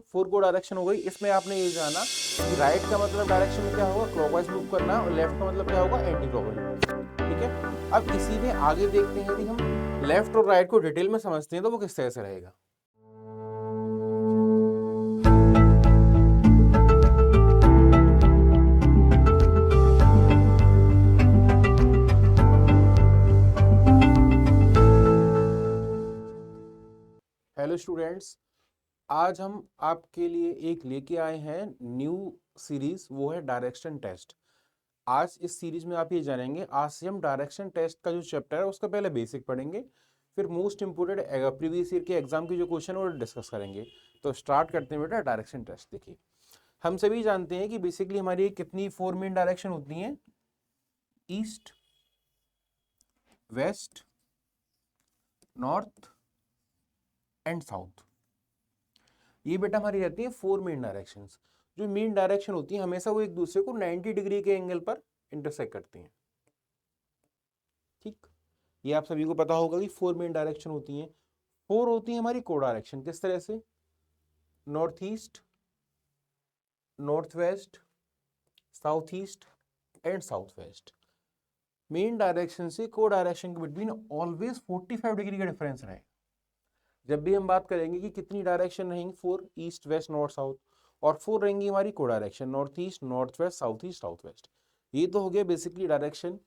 Four को direction हो गई। इसमें आपने ये जाना कि राइट का मतलब डायरेक्शन में क्या होगा, क्लॉकवाइज मूव करना, और लेफ्ट का मतलब क्या होगा, एंटी क्लॉकवाइज। ठीक है, अब इसी में आगे देखते हैं यदि हम लेफ्ट और राइट को डिटेल में समझते हैं तो वो किस तरह से रहेगा। हेलो स्टूडेंट्स, आज हम आपके लिए एक लेके आए हैं न्यू सीरीज, वो है डायरेक्शन टेस्ट। आज इस सीरीज में आप ये जानेंगे, आज से हम डायरेक्शन टेस्ट का जो चैप्टर है उसका पहले बेसिक पढ़ेंगे, फिर मोस्ट इंपोर्टेंट प्रीवियस ईयर के एग्जाम की जो क्वेश्चन है वो डिस्कस करेंगे। तो स्टार्ट करते हैं बेटा डायरेक्शन टेस्ट। देखिए, हम सभी जानते हैं कि बेसिकली हमारी कितनी फोर मेन डायरेक्शन होती हैं, east, west, north and south. ये बेटा हमारी रहती है फोर मेन डायरेक्शंस। जो मेन डायरेक्शन होती है हमेशा वो एक दूसरे को 90 डिग्री के एंगल पर इंटरसेक्ट करती हैं। ठीक, ये आप सभी को पता होगा कि फोर मेन डायरेक्शन होती हैं। फोर होती है हमारी को डायरेक्शन, किस तरह से, north east, north west, south east and south west. Main direction से को डायरेक्शन के बिटवीन ऑलवेज 45 डिग्री का डिफरेंस रहे। जब भी हम बात करेंगे कि कितनी डायरेक्शन रहेंगी, four, east west north south, और फोर रहेंगी हमारी को direction, north east, north west, south east, south west. ये तो हो गया बेसिकली डायरेक्शन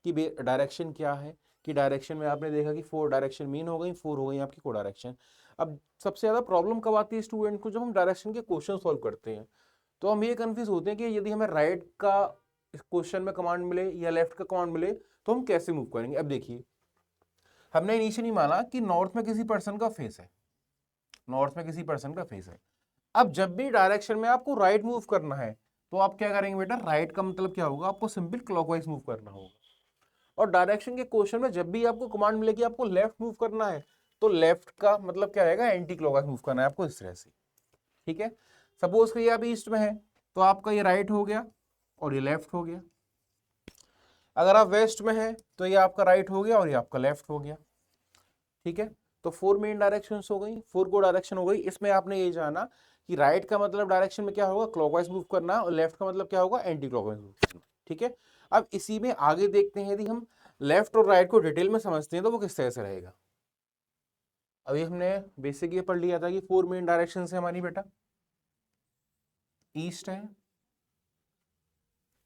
की। डायरेक्शन क्या है कि डायरेक्शन में आपने देखा कि फोर डायरेक्शन मेन हो गई, फोर हो गई आपकी को डायरेक्शन। अब सबसे ज्यादा प्रॉब्लम कब आती है स्टूडेंट को, जब हम डायरेक्शन के क्वेश्चन सॉल्व करते हैं तो हम ये कंफ्यूज होते हैं कि यदि हमें राइट का क्वेश्चन में कमांड मिले या लेफ्ट का कमांड मिले तो हम कैसे मूव करेंगे। अब देखिए, हमने इनिशियली माना कि नॉर्थ में किसी पर्सन का फेस है, नॉर्थ में किसी पर्सन का फेस है। अब जब भी डायरेक्शन में आपको राइट मूव करना है तो आप क्या करेंगे बेटा, राइट का मतलब क्या होगा, आपको सिंपल क्लॉकवाइज मूव करना होगा। और डायरेक्शन के क्वेश्चन में जब भी आपको कमांड मिलेगी आपको लेफ्ट मूव करना है तो लेफ्ट का मतलब क्या रहेगा, एंटी क्लॉकवाइज मूव करना है आपको, इस तरह से। ठीक है, सपोज कि आप ईस्ट में है तो आपका ये राइट हो गया और ये लेफ्ट हो गया। अगर आप वेस्ट में है तो ये आपका राइट हो गया और ये आपका लेफ्ट हो गया। ठीक है, तो फोर मेन डायरेक्शन हो गई, फोर को डायरेक्शन हो गई। इसमें आपने ये जाना कि राइट का मतलब डायरेक्शन में क्या होगा, क्लॉकवाइज मूव करना, और लेफ्ट का मतलब क्या होगा, एंटी क्लॉकवाइज मूव करना। ठीक है, अब इसी में आगे देखते हैं यदि हम लेफ्ट और राइट को डिटेल में समझते हैं तो वो किस तरह से रहेगा। अभी हमने बेसिक ये पढ़ लिया था कि फोर मेन डायरेक्शन है हमारी बेटा, ईस्ट है,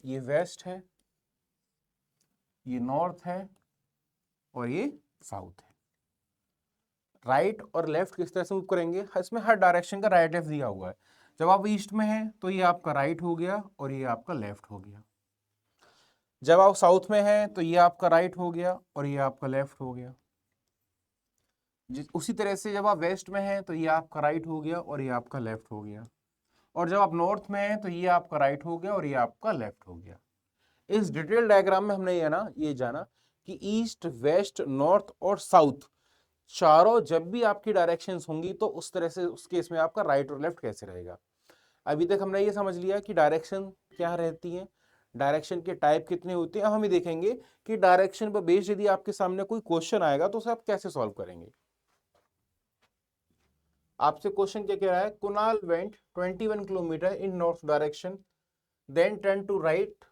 ये वेस्ट है, ये नॉर्थ है और ये साउथ है। राइट और लेफ्ट किस तरह से मूव करेंगे, इसमें हर डायरेक्शन का राइट लेफ्ट दिया हुआ है। जब आप ईस्ट में हैं तो ये आपका राइट हो गया और ये आपका लेफ्ट हो गया। जब आप साउथ में हैं तो ये आपका राइट हो गया और ये आपका लेफ्ट हो गया। उसी तरह से जब आप वेस्ट में हैं तो ये आपका राइट हो गया और ये आपका लेफ्ट हो गया। और जब आप नॉर्थ में हैं तो ये आपका राइट हो गया और ये आपका लेफ्ट हो गया। इस डिटेल डायग्राम में हमने ये जाना कि ईस्ट, वेस्ट, नॉर्थ और साउथ चारों जब भी आपकी डायरेक्शंस होंगी तो उस तरह से उस केस में आपका राइट और लेफ्ट कैसे रहेगा। अभी तक हमने ये समझ लिया कि डायरेक्शन क्या रहती है, डायरेक्शन के टाइप कितने होते हैं। अब हम ये देखेंगे कि डायरेक्शन पर बेस्ड यदि आपके सामने कोई क्वेश्चन आएगा तो उसे आप कैसे सॉल्व करेंगे। आपसे क्वेश्चन क्या कह रहा है, Kunal went 21 kilometre in north direction, then turn to right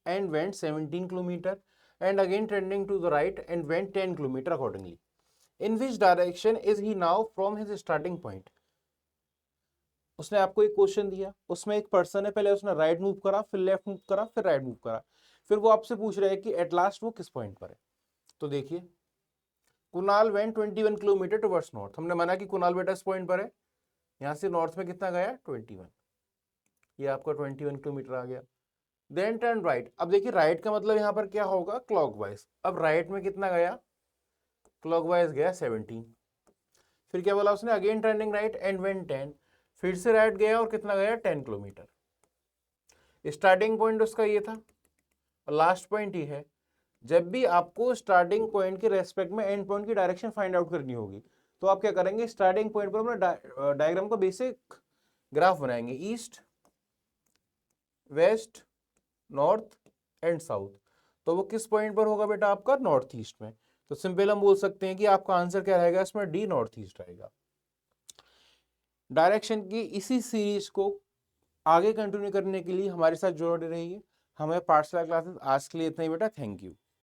and went 17 kilometer and again turning to the right and went 10 kilometer accordingly. In which direction is he now from his starting point? उसने आपको एक question दिया, उसमें एक person है, पहले उसने right move करा, फिर लेफ्ट मूव करा, फिर राइट मूव करा, फिर वो आपसे पूछ रहा है कि एट लास्ट वो किस पॉइंट पर है। तो देखिए, Kunal went 21 kilometre towards north. हमने माना कि कुणाल बेटा इस पॉइंट पर है, यहां से नॉर्थ में कितना गया, 21। ये आपका 21 किलोमीटर आ गया। Then turn right. अब देखिए राइट का मतलब यहाँ पर क्या होगा, क्लॉकवाइज। अब राइट में कितना गया, क्लॉकवाइज गया 17। फिर क्या बोला उसने, again turning right and went 10। फिर से राइट गया और कितना गया, 10 किलोमीटर। स्टार्टिंग पॉइंट उसका ये था और लास्ट पॉइंट ये है। जब भी आपको स्टार्टिंग पॉइंट के रेस्पेक्ट में एंड पॉइंट की डायरेक्शन फाइंड आउट करनी होगी तो आप क्या करेंगे, स्टार्टिंग पॉइंट पर अपना डायग्राम का बेसिक ग्राफ बनाएंगे, east, west, north and south. तो वो किस पॉइंट पर होगा बेटा, आपका नॉर्थ ईस्ट में। तो सिंपल हम बोल सकते हैं कि आपका आंसर क्या रहेगा इसमें, डी, नॉर्थ ईस्ट रहेगा। डायरेक्शन की इसी सीरीज को आगे कंटिन्यू करने के लिए हमारे साथ जुड़े रहिए। हमें पाठशाला क्लासेस आज के लिए इतना ही बेटा, थैंक यू।